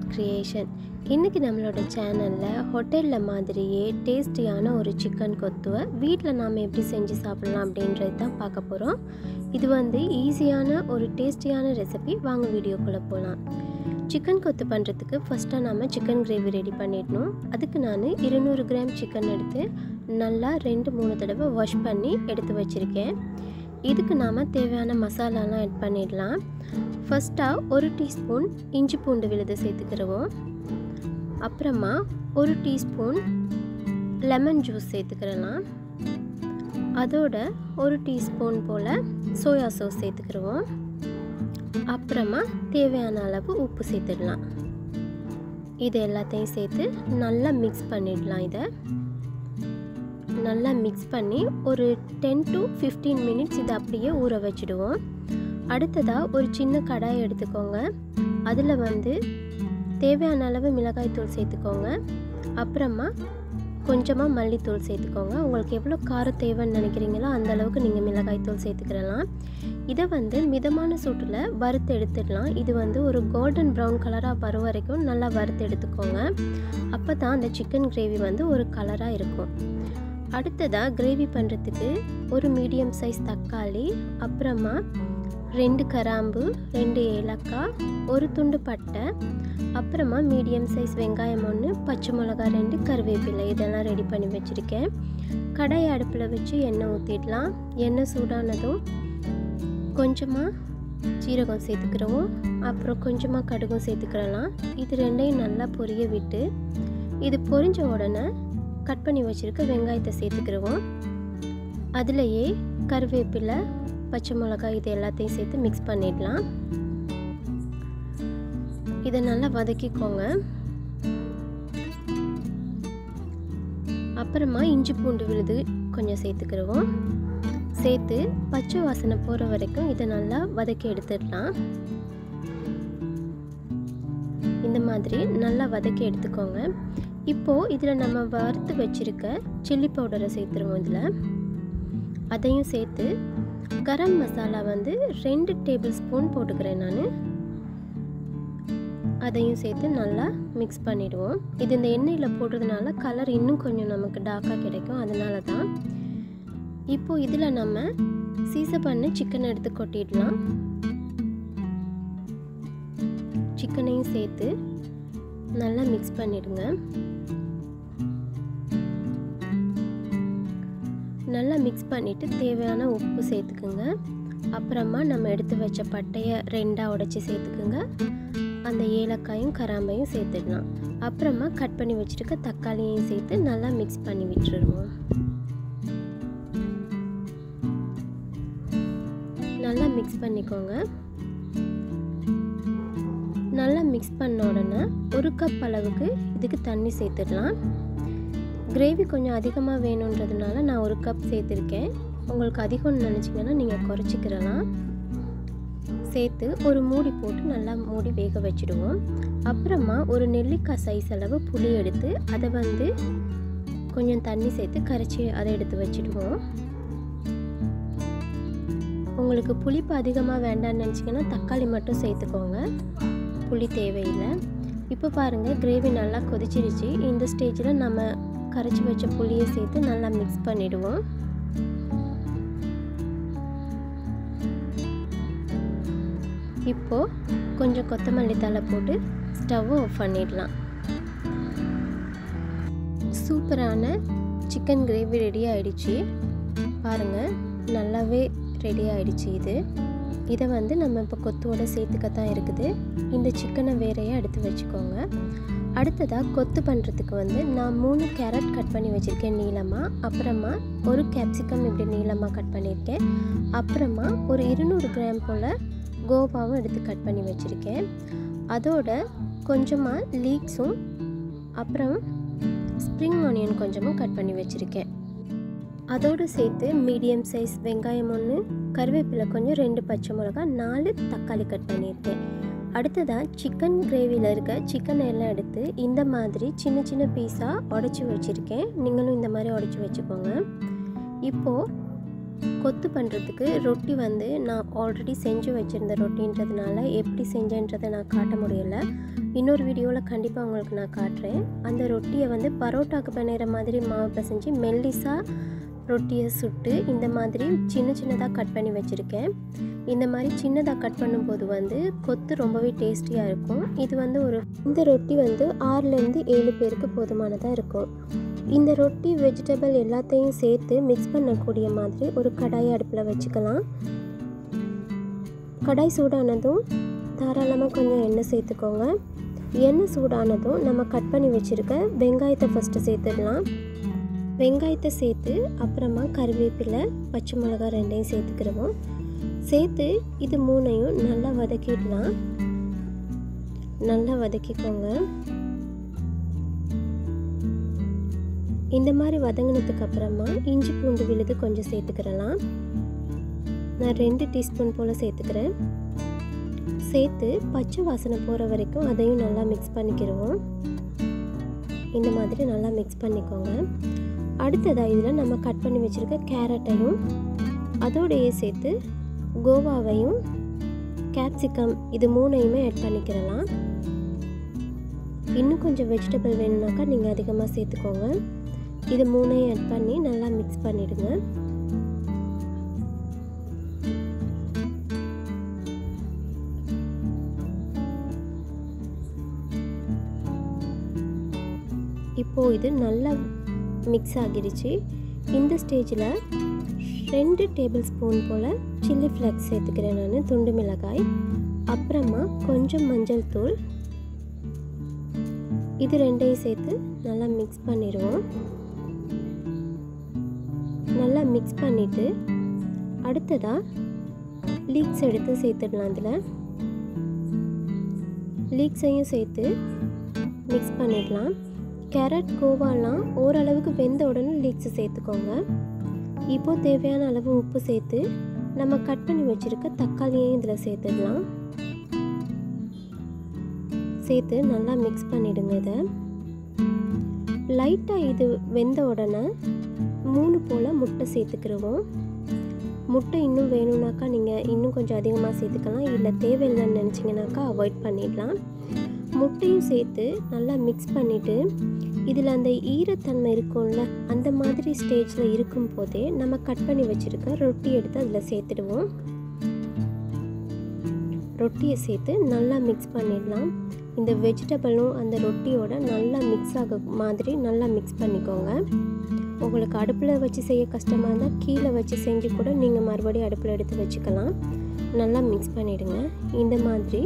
Cat Creation. இன்னைக்கு நம்மளோட சேனலில் ஹோட்டலில் மாதிரியே டேஸ்டியான ஒரு சிக்கன் கொத்துவை வீட்டில் நாம் எப்படி செஞ்சு சாப்பிடலாம் அப்படின்றது தான் பார்க்க போகிறோம். இது ஈஸியான ஒரு டேஸ்டியான ரெசிபி. வாங்க வீடியோக்குள்ளே போகலாம். சிக்கன் கொத்து பண்ணுறதுக்கு ஃபஸ்ட்டாக நாம் சிக்கன் கிரேவி ரெடி பண்ணிடணும். அதுக்கு நான் 200 கிராம் சிக்கன் எடுத்து நல்லா 2-3 தடவை வாஷ் பண்ணி எடுத்து வச்சுருக்கேன். இதுக்கு நாம் தேவையான மசாலாலாம் ஆட் பண்ணிடலாம். ஃபஸ்ட்டாக 1 டீஸ்பூன் இஞ்சி பூண்டு விழுது சேர்த்துக்கிறோம். அப்புறமா 1 டீஸ்பூன் லெமன் ஜூஸ் சேர்த்துக்கிறலாம். அதோட 1 டீஸ்பூன் போல் சோயா சாஸ் சேர்த்துக்கிறோம். அப்புறமா தேவையான அளவு உப்பு சேர்த்துடலாம். இது எல்லாத்தையும் சேர்த்து நல்லா மிக்ஸ் பண்ணிடலாம். இதை நல்லா மிக்ஸ் பண்ணி ஒரு 10 to 15 மினிட்ஸ் இதை அப்படியே ஊற வச்சுடுவோம். அடுத்ததாக ஒரு சின்ன கடாய் எடுத்துக்கோங்க. அதில் தேவையான அளவு மிளகாய்த்தூள் சேர்த்துக்கோங்க. அப்புறமா கொஞ்சமாக மல்லித்தூள் சேர்த்துக்கோங்க. உங்களுக்கு எவ்வளோ காரம் தேவைன்னு நினைக்கிறீங்களோ அந்த அளவுக்கு நீங்கள் மிளகாய்த்தூள் சேர்த்துக்கிறலாம். இதை மிதமான சூட்டில் வறுத்து எடுத்துடலாம். இது ஒரு கோல்டன் ப்ரௌன் கலராக வரும் வரைக்கும் நல்லா வறுத்து எடுத்துக்கோங்க. அப்போ தான் அந்த சிக்கன் கிரேவி ஒரு கலராக இருக்கும். அடுத்ததாக கிரேவி பண்ணுறதுக்கு ஒரு மீடியம் சைஸ் தக்காளி, அப்புறமா 2 கிராம்பு, 2 ஏலக்காய், 1 துண்டு பட்டை, அப்புறமா மீடியம் சைஸ் வெங்காயம் 1, பச்சை மிளகா 2, கருவேப்பிலை இதெல்லாம் ரெடி பண்ணி வச்சுருக்கேன். கடாயை அடுப்பில் வச்சு எண்ணெய் ஊற்றிடலாம். எண்ணெய் சூடானதும் கொஞ்சமாக சீரகம் சேர்த்துக்கிறோம். அப்புறம் கொஞ்சமாக கடுகும் சேர்த்துக்கிறலாம். இது ரெண்டையும் நல்லா பொரிய விட்டு இது பொரிஞ்ச உடனே கட் பண்ணி வச்சுருக்க வெங்காயத்தை சேர்த்துக்கிறோம். அதுலேயே கருவேப்பிலை, பச்சை மிளகாய் இது எல்லாத்தையும் சேர்த்து மிக்ஸ் பண்ணிடலாம். இதை நல்லா வதக்கிக்கோங்க. அப்புறமா இஞ்சி பூண்டு விழுது கொஞ்சம் சேர்த்துக்கிறோம். சேர்த்து பச்சை வாசனை போகிற வரைக்கும் இதை நல்லா வதக்கி எடுத்துடலாம். இந்த மாதிரி நல்லா வதக்கி எடுத்துக்கோங்க. இப்போது இதில் நம்ம வறுத்து வச்சுருக்க சில்லி பவுடரை சேர்த்துருவோம். இதில் அதையும் சேர்த்து கரம் மசாலா 2 டேபிள் ஸ்பூன் போட்டுக்கிறேன் நான். அதையும் சேர்த்து நல்லா மிக்ஸ் பண்ணிவிடுவோம். இது இந்த எண்ணெயில் போடுறதுனால கலர் இன்னும் கொஞ்சம் நமக்கு டார்க்காக கிடைக்கும். அதனால தான். இப்போது இதில் நம்ம சீசன் பண்ண சிக்கனை எடுத்து கொட்டிடலாம். சிக்கனையும் சேர்த்து நல்லா மிக்ஸ் பண்ணிடுங்க. நல்லா மிக்ஸ் பண்ணிவிட்டு தேவையான உப்பு சேர்த்துக்குங்க. அப்புறமா நம்ம எடுத்து வச்ச பட்டையை 2ஆக உடைச்சி சேர்த்துக்குங்க. அந்த ஏலக்காயும் கராம்பையும் சேர்த்துடலாம். அப்புறமா கட் பண்ணி வச்சுருக்க தக்காளியையும் சேர்த்து நல்லா மிக்ஸ் பண்ணி விட்டுருவோம். நல்லா மிக்ஸ் பண்ணிக்கோங்க. நல்லா மிக்ஸ் பண்ண உடனே 1 கப் அளவுக்கு இதுக்கு தண்ணி சேர்த்துடலாம். கிரேவி கொஞ்சம் அதிகமாக வேணுன்றதுனால நான் 1 கப் சேர்த்துருக்கேன். உங்களுக்கு அதிகம்னு நினச்சிங்கன்னா நீங்கள் குறைச்சிக்கிறலாம். சேர்த்து ஒரு மூடி போட்டு நல்லா மூடி வேக வச்சுடுவோம். அப்புறமா ஒரு நெல்லிக்காய் சைஸ் அளவு புளி எடுத்து அதை கொஞ்சம் தண்ணி சேர்த்து கரைச்சி அதை எடுத்து வச்சுடுவோம். உங்களுக்கு புளிப்பு அதிகமாக வேண்டாம்னு நினச்சிங்கன்னா தக்காளி மட்டும் சேர்த்துக்கோங்க. புளி தேவையில்லை. இப்போ பாருங்கள், கிரேவி நல்லா கொதிச்சிருச்சு. இந்த ஸ்டேஜில் நம்ம கரைச்சி வச்ச புளியை சேர்த்து நல்லா மிக்ஸ் பண்ணிவிடுவோம். இப்போது கொஞ்சம் கொத்தமல்லி தழை போட்டு ஸ்டவ்வை ஆஃப் பண்ணிடலாம். சூப்பரான சிக்கன் கிரேவி ரெடி ஆகிடுச்சு. பாருங்கள், நல்லாவே ரெடி ஆகிடுச்சு. இதை நம்ம இப்போ கொத்தோடு சேர்த்துக்கத்தான் இருக்குது. இந்த சிக்கனை வேறையாக எடுத்து வச்சுக்கோங்க. அடுத்ததாக கொத்து பண்ணுறதுக்கு நான் 3 கேரட் கட் பண்ணி வச்சுருக்கேன் நீளமாக. அப்புறமா 1 கேப்சிகம் இப்படி நீளமாக கட் பண்ணியிருக்கேன். அப்புறமா ஒரு 200 கிராம் போல் கோவாவும் எடுத்து கட் பண்ணி வச்சுருக்கேன். அதோட கொஞ்சமாக லீக்ஸும் அப்புறம் ஸ்ப்ரிங் ஆனியன் கொஞ்சமும் கட் பண்ணி வச்சுருக்கேன். அதோடு சேர்த்து மீடியம் சைஸ் வெங்காயம் 1, கருவேப்பிலை கொஞ்சம், 2 பச்சை மிளகா, 4 தக்காளி கட் பண்ணியிருக்கேன். அடுத்ததாக சிக்கன் கிரேவியில் இருக்க சிக்கன் எல்லாம் எடுத்து இந்த மாதிரி சின்ன சின்ன பீஸாக உடச்சி வச்சுருக்கேன். நீங்களும் இந்த மாதிரி உடச்சி வச்சுக்கோங்க. இப்போது கொத்து பண்ணுறதுக்கு ரொட்டி நான் ஆல்ரெடி செஞ்சு வச்சுருந்த ரொட்டின்றதுனால எப்படி செஞ்சேன்றதை நான் காட்ட முடியலை. இன்னொரு வீடியோவில் கண்டிப்பாக உங்களுக்கு நான் காட்டுறேன். அந்த ரொட்டியை வந்து பரோட்டாக்கு பிணையிற மாதிரி மாவு பிசைஞ்சு மெல்லிசாக ரொட்டியை சுட்டு இந்த மாதிரி சின்ன சின்னதாக கட் பண்ணி வச்சுருக்கேன். இந்த மாதிரி சின்னதாக கட் பண்ணும்போது வந்து கொத்து ரொம்பவே டேஸ்டியாக இருக்கும். இது வந்து இந்த ரொட்டி வந்து 6லேருந்து 7 பேருக்கு போதுமானதாக இருக்கும். இந்த ரொட்டி வெஜிடபிள் எல்லாத்தையும் சேர்த்து மிக்ஸ் பண்ணக்கூடிய மாதிரி ஒரு கடாயை அடுப்பில் வச்சுக்கலாம். கடாய் சூடானதும் தாராளமாக கொஞ்சம் எண்ணெய் சேர்த்துக்கோங்க. எண்ணெய் சூடானதும் நம்ம கட் பண்ணி வச்சுருக்க வெங்காயத்தை ஃபஸ்ட்டு சேர்த்துடலாம். வெங்காயத்தை சேர்த்து அப்புறமா கருவேப்பிலை, பச்சை மிளகாய் 2ஐயும் சேர்த்துக்கிடுவோம். சேர்த்து இது 3ஐயும் நல்லா வதக்கிடலாம். நல்லா வதக்கிக்கோங்க. இந்த மாதிரி வதங்கினதுக்கு அப்புறமா இஞ்சி பூண்டு விழுது கொஞ்சம் சேர்த்துக்கிடலாம். நான் 2 டீஸ்பூன் போல் சேர்த்துக்கிறேன். சேர்த்து பச்சை வாசனை போகிற வரைக்கும் அதையும் நல்லா மிக்ஸ் பண்ணிக்கிடுவோம். இந்த மாதிரி நல்லா மிக்ஸ் பண்ணிக்கோங்க. அடுத்ததாக இதில் நம்ம கட் பண்ணி வச்சுருக்க கேரட்டையும் அதோடையே சேர்த்து கோவாவையும் கேப்சிகம் இது 3ஐயுமே ஆட் பண்ணிக்கிடலாம். இன்னும் கொஞ்சம் வெஜிடபிள் வேணும்னாக்கா நீங்கள் அதிகமாக சேர்த்துக்கோங்க. இது 3ஐயும் ஆட் பண்ணி நல்லா மிக்ஸ் பண்ணிவிடுங்க. இப்போது இது நல்லா மிக்ஸ் ஆகிடுச்சு. இந்த ஸ்டேஜில் 2 டேபிள் ஸ்பூன் போல் சில்லி ஃப்ளேக்ஸ் சேர்த்துக்கிறேன் நான், துண்டு மிளகாய். அப்புறமா கொஞ்சம் மஞ்சள் தூள். இது 2ஐயும் சேர்த்து நல்லா மிக்ஸ் பண்ணிடுவோம். நல்லா மிக்ஸ் பண்ணிவிட்டு அடுத்ததாக லீக்ஸ் எடுத்து சேர்த்துடலாம். அதில் லீக்ஸையும் சேர்த்து மிக்ஸ் பண்ணிடலாம். கேரட் கோவாலாம் ஓரளவுக்கு வெந்த உடனே லீக்ஸை சேர்த்துக்கோங்க. இப்போது தேவையான அளவு உப்பு சேர்த்து நம்ம கட் பண்ணி வச்சுருக்க தக்காளியையும் இதில் சேர்த்துடலாம். சேர்த்து நல்லா மிக்ஸ் பண்ணிவிடுங்க. இதை லைட்டாக இது வெந்த உடனே 3 போல் முட்டை சேர்த்துக்கிடுவோம். முட்டை இன்னும் வேணும்னாக்கா நீங்கள் இன்னும் கொஞ்சம் அதிகமாக சேர்த்துக்கலாம். இல்லை தேவையில்லைன்னு நினச்சிங்கனாக்கா அவாய்ட் பண்ணிடலாம். முட்டையும் சேர்த்து நல்லா மிக்ஸ் பண்ணிவிட்டு இதில் அந்த ஈரத்தன்மை இருக்கும்ல, அந்த மாதிரி ஸ்டேஜில் இருக்கும் போதே நம்ம கட் பண்ணி வச்சுருக்க ரொட்டி எடுத்து அதில் சேர்த்துடுவோம். ரொட்டியை சேர்த்து நல்லா மிக்ஸ் பண்ணிடலாம். இந்த வெஜிடபிளும் அந்த ரொட்டியோட நல்லா மிக்ஸ் ஆக மாதிரி நல்லா மிக்ஸ் பண்ணிக்கோங்க. உங்களுக்கு அடுப்பில் வச்சு செய்ய கஷ்டமாக இருந்தால் கீழே வச்சு செஞ்சு கூட நீங்கள் மறுபடியும் அடுப்பில் எடுத்து வச்சுக்கலாம். நல்லா மிக்ஸ் பண்ணிவிடுங்க. இந்த மாதிரி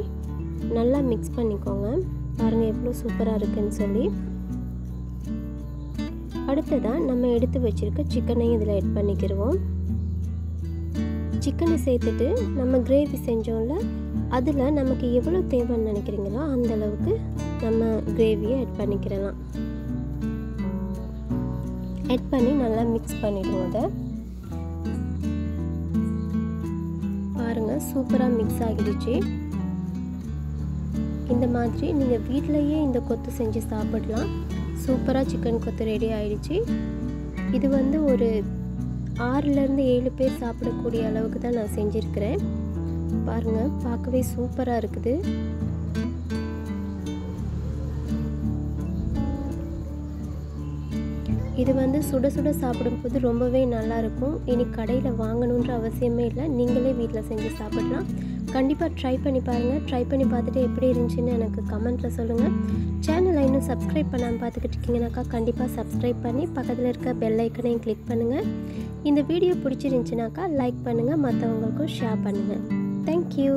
நல்லா மிக்ஸ் பண்ணிக்கோங்க. பாருங்கள் எவ்வளோ சூப்பராக இருக்குதுன்னு சொல்லி. அடுத்ததாக நம்ம எடுத்து வச்சுருக்க சிக்கனையும் இதில் ஆட் பண்ணிக்கிடுவோம். சிக்கனை சேர்த்துட்டு நம்ம கிரேவி செஞ்சோம்ல, அதில் நமக்கு எவ்வளோ தேவைன்னு நினைக்கிறீங்களோ அந்த அளவுக்கு நம்ம கிரேவியை ஆட் பண்ணிக்கிடலாம். ஆட் பண்ணி நல்லா மிக்ஸ் பண்ணிவிடுவோம். அதை பாருங்கள் சூப்பராக மிக்ஸ் ஆகிடுச்சு. இந்த மாதிரி நீங்கள் வீட்டிலையே இந்த கொத்து செஞ்சு சாப்பிடலாம். சூப்பராக சிக்கன் கொத்து ரெடி ஆகிடுச்சு. இது வந்து ஒரு 6லேருந்து 7 பேர் சாப்பிடக்கூடிய அளவுக்கு தான் நான் செஞ்சுருக்கிறேன். பாருங்கள் பார்க்கவே சூப்பராக இருக்குது. இது வந்து சுட சுட சாப்பிடும்போது ரொம்பவே நல்லாயிருக்கும். இனி கடையில் வாங்கணுன்ற அவசியமே இல்லை, நீங்களே வீட்டில் செஞ்சு சாப்பிடலாம். கண்டிப்பாக ட்ரை பண்ணி பாருங்கள். ட்ரை பண்ணி பார்த்துட்டு எப்படி இருந்துச்சுன்னு எனக்கு கமெண்ட்டில் சொல்லுங்கள். சேனலை இன்னும் சப்ஸ்கிரைப் பண்ணாமல் பார்த்துக்கிட்டு இருக்கீங்கன்னாக்கா கண்டிப்பாக சப்ஸ்கிரைப் பண்ணி பக்கத்தில் இருக்க பெல் ஐக்கனையும் கிளிக் பண்ணுங்கள். இந்த வீடியோ பிடிச்சிருந்துச்சுனாக்கா லைக் பண்ணுங்கள், மற்றவங்களுக்கும் ஷேர் பண்ணுங்கள். தேங்க்யூ.